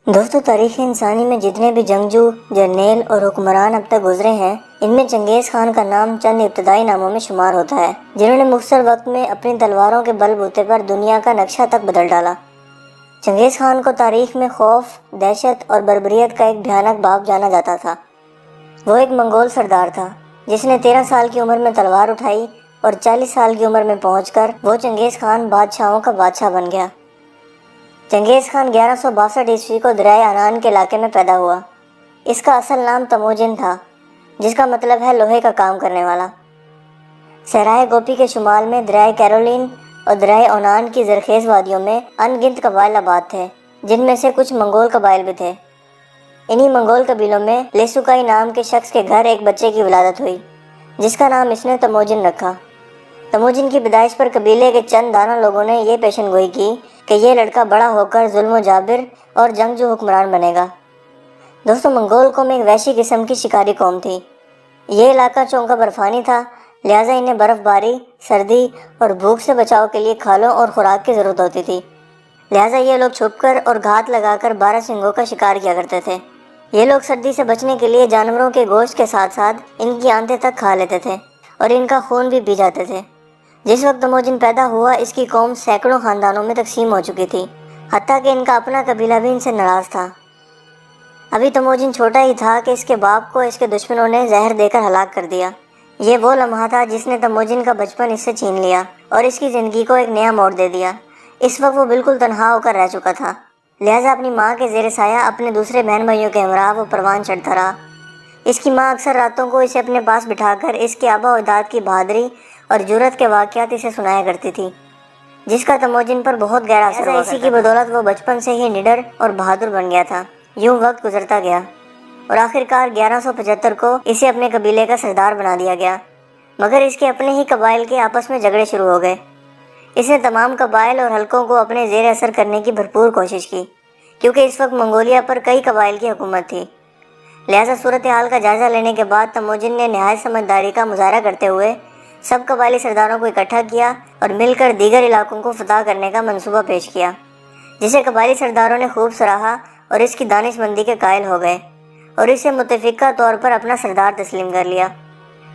دوستو، تاریخ انسانی میں جتنے بھی جنگجو، جرنیل اور حکمران اب تک گزرے ہیں، ان میں چنگیز خان کا نام چند ابتدائی ناموں میں شمار ہوتا ہے، جنہوں نے مختصر وقت میں اپنی تلواروں کے بل بوتے پر دنیا کا نقشہ تک بدل ڈالا۔ چنگیز خان کو تاریخ میں خوف، دہشت اور بربریت کا ایک بھیانک باپ جانا جاتا تھا۔ وہ ایک منگول سردار تھا جس نے 13 سال کی عمر میں تلوار اٹھائی اور 40 سال کی عمر میں پہنچ کر وہ چنگیز خان بادشاہوں کا بادشاہ بن گیا۔ چنگیز خان 1162 عیسوی کو دریائے انان کے علاقے میں پیدا ہوا۔ اس کا اصل نام تموجن تھا، جس کا مطلب ہے لوہے کا کام کرنے والا۔ صحرائے گوپی کے شمال میں دریائے کیرولین اور دریائے اونان کی زرخیز وادیوں میں ان گنت قبائل آباد تھے، جن میں سے کچھ منگول قبائل بھی تھے۔ انہی منگول قبیلوں میں لیسوکائی نام کے شخص کے گھر ایک بچے کی ولادت ہوئی، جس کا نام اس نے تموجن رکھا۔ تموجن کی پیدائش پر قبیلے کے چند دانا لوگوں نے یہ پیشن گوئی کی کہ یہ لڑکا بڑا ہو کر ظلم و جابر اور جنگجو حکمران بنے گا۔ دوستو، منگول قوم ایک وحشی قسم کی شکاری قوم تھی۔ یہ علاقہ چونکہ برفانی تھا، لہٰذا انہیں برف باری، سردی اور بھوک سے بچاؤ کے لیے کھالوں اور خوراک کی ضرورت ہوتی تھی۔ لہٰذا یہ لوگ چھپ کر اور گھات لگا کر 12 سنگوں کا شکار کیا کرتے تھے۔ یہ لوگ سردی سے بچنے کے لیے جانوروں کے گوشت کے ساتھ ساتھ ان کی آنتیں تک کھا لیتے تھے اور ان کا خون بھی پی جاتے تھے۔ جس وقت تموجن پیدا ہوا، اس کی قوم سینکڑوں خاندانوں میں تقسیم ہو چکی تھی، حتیٰ کہ ان کا اپنا قبیلہ بھی ان سے ناراض تھا۔ ابھی تموجن چھوٹا ہی تھا کہ اس کے باپ کو اس کے دشمنوں نے زہر دے کر ہلاک کر دیا۔ یہ وہ لمحہ تھا جس نے تموجن کا بچپن اس سے چھین لیا اور اس کی زندگی کو ایک نیا موڑ دے دیا۔ اس وقت وہ بالکل تنہا ہو کر رہ چکا تھا، لہٰذا اپنی ماں کے زیر سایہ اپنے دوسرے بہن بھائیوں کے ہمراہ وہ پروان چڑھتا رہا۔ اس کی ماں اکثر راتوں کو اسے اپنے پاس بٹھا کر اس کے آبا و اجداد کی بہادری اور جرأت کے واقعات اسے سنایا کرتی تھی، جس کا تموجن پر بہت گہرا اثر ہوا۔ اسی کی بدولت وہ بچپن سے ہی نڈر اور بہادر بن گیا تھا۔ یوں وقت گزرتا گیا اور آخرکار 1175 کو اسے اپنے قبیلے کا سردار بنا دیا گیا، مگر اس کے اپنے ہی قبائل کے آپس میں جھگڑے شروع ہو گئے۔ اس نے تمام قبائل اور حلقوں کو اپنے زیر اثر کرنے کی بھرپور کوشش کی، کیونکہ اس وقت منگولیا پر کئی قبائل کی حکومت تھی۔ لہٰذا صورتحال کا جائزہ لینے کے بعد تموجن نے نہایت سمجھداری کا مظاہرہ کرتے ہوئے سب قبائلی سرداروں کو اکٹھا کیا اور مل کر دیگر علاقوں کو فتح کرنے کا منصوبہ پیش کیا، جسے قبائلی سرداروں نے خوب سراہا اور اس کی دانش مندی کے قائل ہو گئے اور اسے متفقہ طور پر اپنا سردار تسلیم کر لیا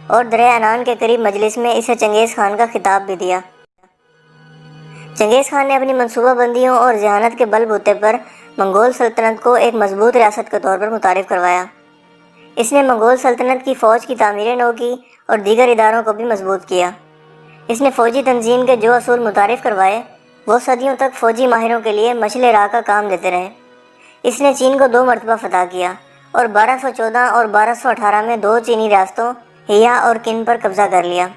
اور دریائے انان کے قریب مجلس میں اسے چنگیز خان کا خطاب بھی دیا۔ چنگیز خان نے اپنی منصوبہ بندیوں اور ذہانت کے بل بوتے پر منگول سلطنت کو ایک مضبوط ریاست کے طور پر متعارف کروایا۔ اس نے منگول سلطنت کی فوج کی تعمیر نو کی اور دیگر اداروں کو بھی مضبوط کیا۔ اس نے فوجی تنظیم کے جو اصول متعارف کروائے، وہ صدیوں تک فوجی ماہروں کے لیے مشعل راہ کا کام دیتے رہے۔ اس نے چین کو 2 مرتبہ فتح کیا اور 1214 اور 1218 میں 2 چینی ریاستوں ہیا اور کن پر قبضہ کر لیا۔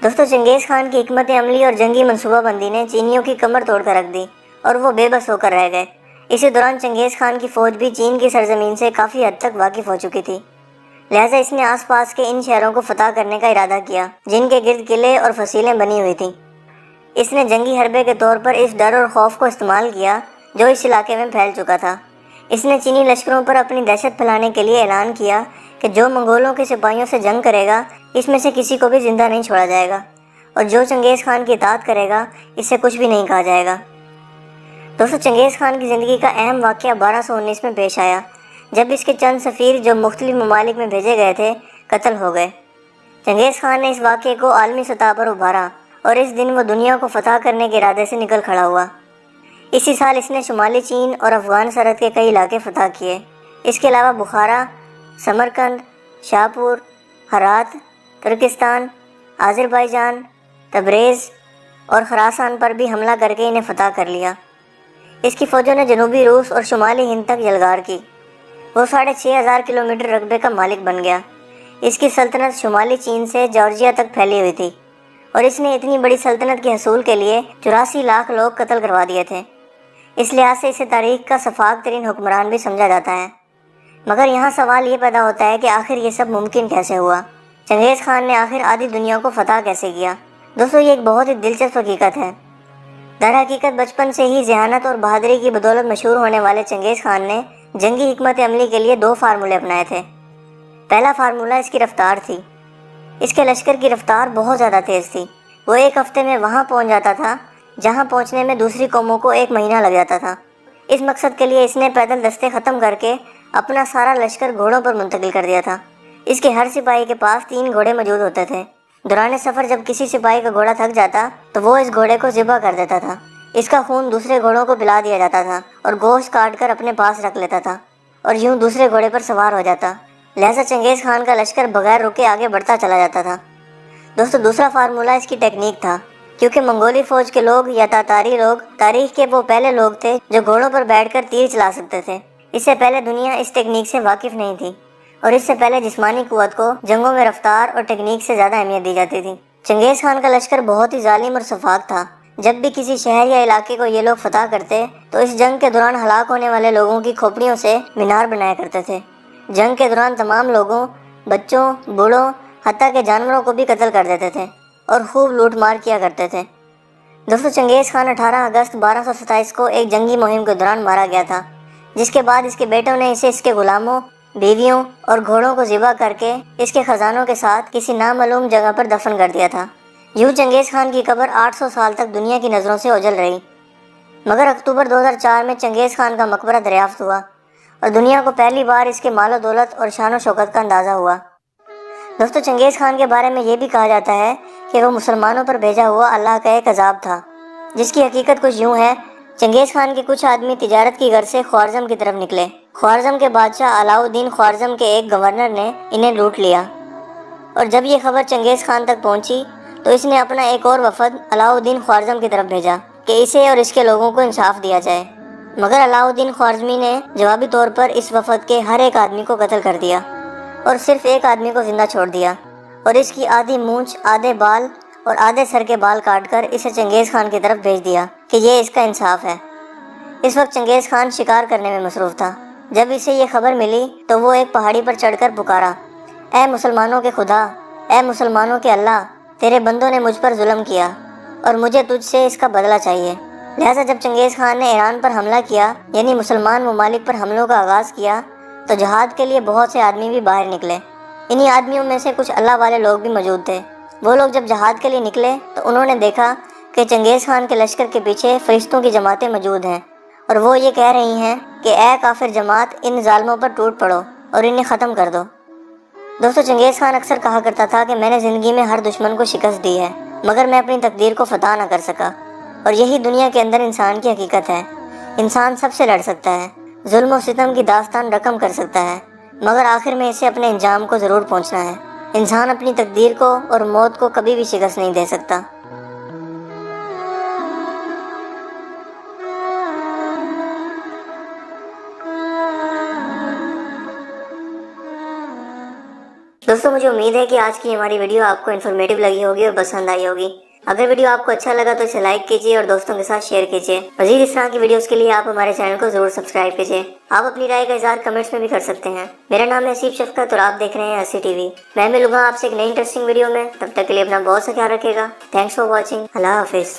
دوستو، چنگیز خان کی حکمت عملی اور جنگی منصوبہ بندی نے چینیوں کی کمر توڑ کر رکھ دی اور وہ بے بس ہو کر رہ گئے۔ اسی دوران چنگیز خان کی فوج بھی چین کی سرزمین سے کافی حد تک واقف ہو چکی تھی، لہٰذا اس نے آس پاس کے ان شہروں کو فتح کرنے کا ارادہ کیا جن کے گرد قلعے اور فصیلیں بنی ہوئی تھیں۔ اس نے جنگی حربے کے طور پر اس ڈر اور خوف کو استعمال کیا جو اس علاقے میں پھیل چکا تھا۔ اس نے چینی لشکروں پر اپنی دہشت پھیلانے کے لیے اعلان کیا کہ جو منگولوں کے سپاہیوں سے جنگ کرے گا، اس میں سے کسی کو بھی زندہ نہیں چھوڑا جائے گا، اور جو چنگیز خان کی اطاعت کرے گا، اس سے کچھ بھی نہیں کہا جائے گا۔ دوستو، چنگیز خان کی زندگی کا اہم واقعہ 1219 میں پیش آیا، جب اس کے چند سفیر جو مختلف ممالک میں بھیجے گئے تھے قتل ہو گئے۔ چنگیز خان نے اس واقعے کو عالمی سطح پر ابھارا اور اس دن وہ دنیا کو فتح کرنے کے ارادے سے نکل کھڑا ہوا۔ اسی سال اس نے شمالی چین اور افغان سرحد کے کئی علاقے فتح کیے۔ اس کے علاوہ بخارا، سمرقند، شاہپور، ہرات، ترکستان، آذربائیجان، تبریز اور خراسان پر بھی حملہ کر کے انہیں فتح کر لیا۔ اس کی فوجوں نے جنوبی روس اور شمالی ہند تک یلغار کی۔ وہ 6500 کلومیٹر رقبے کا مالک بن گیا۔ اس کی سلطنت شمالی چین سے جارجیا تک پھیلی ہوئی تھی اور اس نے اتنی بڑی سلطنت کے حصول کے لیے 84 لاکھ لوگ قتل کروا دیے تھے۔ اس لحاظ سے اسے تاریخ کا سفاک ترین حکمران بھی سمجھا جاتا ہے۔ مگر یہاں سوال یہ پیدا ہوتا ہے کہ آخر یہ سب ممکن کیسے ہوا؟ چنگیز خان نے آخر آدھی دنیا کو فتح کیسے کیا؟ دوستو، یہ ایک بہت ہی دلچسپ حقیقت ہے۔ در حقیقت بچپن سے ہی ذہانت اور بہادری کی بدولت مشہور ہونے والے چنگیز خان نے جنگی حکمت عملی کے لیے 2 فارمولے اپنائے تھے۔ پہلا فارمولہ اس کی رفتار تھی۔ اس کے لشکر کی رفتار بہت زیادہ تیز تھی۔ وہ 1 ہفتے میں وہاں پہنچ جاتا تھا جہاں پہنچنے میں دوسری قوموں کو 1 مہینہ لگ جاتا تھا۔ اس مقصد کے لیے اس نے پیدل دستے ختم کر کے اپنا سارا لشکر گھوڑوں پر منتقل کر دیا تھا۔ اس کے ہر سپاہی کے پاس 3 گھوڑے موجود ہوتے تھے۔ دوران سفر جب کسی سپاہی کا گھوڑا تھک جاتا تو وہ اس گھوڑے کو ذبح کر دیتا تھا۔ اس کا خون دوسرے گھوڑوں کو پلا دیا جاتا تھا اور گوشت کاٹ کر اپنے پاس رکھ لیتا تھا اور یوں دوسرے گھوڑے پر سوار ہو جاتا۔ لہٰذا چنگیز خان کا لشکر بغیر رکے آگے بڑھتا چلا جاتا تھا۔ دوستو دوسرا فارمولہ اس کی ٹیکنیک تھا، کیونکہ منگولی فوج کے لوگ یا تاتاری لوگ تاریخ کے وہ پہلے لوگ تھے جو گھوڑوں پر بیٹھ کر تیر چلا سکتے تھے۔ اس سے پہلے دنیا اس ٹیکنیک سے واقف نہیں تھی اور اس سے پہلے جسمانی قوت کو جنگوں میں رفتار اور ٹیکنیک سے زیادہ اہمیت دی جاتی تھی۔ چنگیز خان کا لشکر بہت ہی ظالم اور سفاک تھا۔ جب بھی کسی شہر یا علاقے کو یہ لوگ فتح کرتے تو اس جنگ کے دوران ہلاک ہونے والے لوگوں کی کھوپڑیوں سے مینار بنایا کرتے تھے۔ جنگ کے دوران تمام لوگوں، بچوں، بوڑھوں، حتیٰ کہ جانوروں کو بھی قتل کر دیتے تھے اور خوب لوٹ مار کیا کرتے تھے۔ دوستو چنگیز خان 18 اگست 1227 کو ایک جنگی مہم کے دوران مارا گیا تھا، جس کے بعد اس کے بیٹوں نے اسے اس کے غلاموں، بیویوں اور گھوڑوں کو ذبح کر کے اس کے خزانوں کے ساتھ کسی نامعلوم جگہ پر دفن کر دیا تھا۔ یوں چنگیز خان کی قبر 800 سال تک دنیا کی نظروں سے اوجھل رہی، مگر اکتوبر 2004 میں چنگیز خان کا مقبرہ دریافت ہوا اور دنیا کو پہلی بار اس کے مال و دولت اور شان و شوکت کا اندازہ ہوا۔ دوستو چنگیز خان کے بارے میں یہ بھی کہا جاتا ہے کہ وہ مسلمانوں پر بھیجا ہوا اللہ کا ایک عذاب تھا، جس کی حقیقت کچھ یوں ہے۔ چنگیز خان کے کچھ آدمی تجارت کی غرض سے خوارزم کی طرف نکلے۔ خوارزم کے بادشاہ علاؤ الدین خوارزم کے ایک گورنر نے انہیں لوٹ لیا، اور جب یہ خبر چنگیز خان تک پہنچی تو اس نے اپنا ایک اور وفد علاؤ الدین خوارزم کی طرف بھیجا کہ اسے اور اس کے لوگوں کو انصاف دیا جائے، مگر علاؤ الدین خوارزمی نے جوابی طور پر اس وفد کے ہر ایک آدمی کو قتل کر دیا اور صرف ایک آدمی کو زندہ چھوڑ دیا، اور اس کی آدھی مونچھ، آدھے بال اور آدھے سر کے بال کاٹ کر اسے چنگیز خان کی طرف بھیج دیا کہ یہ اس کا انصاف ہے۔ اس وقت چنگیز خان شکار کرنے میں مصروف تھا۔ جب اسے یہ خبر ملی تو وہ ایک پہاڑی پر چڑھ کر پکارا، اے مسلمانوں کے خدا، اے مسلمانوں کے اللہ، تیرے بندوں نے مجھ پر ظلم کیا اور مجھے تجھ سے اس کا بدلہ چاہیے۔ لہٰذا جب چنگیز خان نے ایران پر حملہ کیا، یعنی مسلمان ممالک پر حملوں کا آغاز کیا، تو جہاد کے لیے بہت سے آدمی بھی باہر نکلے۔ انہی آدمیوں میں سے کچھ اللہ والے لوگ بھی موجود تھے۔ وہ لوگ جب جہاد کے لیے نکلے تو انہوں نے دیکھا کہ چنگیز خان کے لشکر کے پیچھے فرشتوں کی جماعتیں موجود ہیں، اور وہ یہ کہہ رہی ہیں کہ اے کافر جماعت، ان ظالموں پر ٹوٹ پڑو اور انہیں ختم کر دو۔ دوستو چنگیز خان اکثر کہا کرتا تھا کہ میں نے زندگی میں ہر دشمن کو شکست دی ہے، مگر میں اپنی تقدیر کو فتح نہ کر سکا، اور یہی دنیا کے اندر انسان کی حقیقت ہے۔ انسان سب سے لڑ سکتا ہے، ظلم و ستم کی داستان رقم کر سکتا ہے، مگر آخر میں اسے اپنے انجام کو ضرور پہنچنا ہے۔ انسان اپنی تقدیر کو اور موت کو کبھی بھی شکست نہیں دے سکتا۔ دوستو مجھے امید ہے کہ آج کی ہماری ویڈیو آپ کو انفارمیٹیو لگی ہوگی اور پسند آئی ہوگی۔ اگر ویڈیو آپ کو اچھا لگا تو اسے لائک کیجیے اور دوستوں کے ساتھ شیئر کیجیے۔ مزید اس طرح کی ویڈیوز کے لیے آپ ہمارے چینل کو ضرور سبسکرائب کیجیے۔ آپ اپنی رائے کا اظہار کمنٹس میں بھی کر سکتے ہیں۔ میرا نام ہے حسیب شفقت اور آپ دیکھ رہے ہیں اسی ٹی وی۔ میں ملوں گا آپ سے ایک نئی انٹرسٹنگ ویڈیو میں، تب تک کے لیے اپنا بہت سا خیال رکھیے گا۔ Thanks for watching. اللہ حافظ۔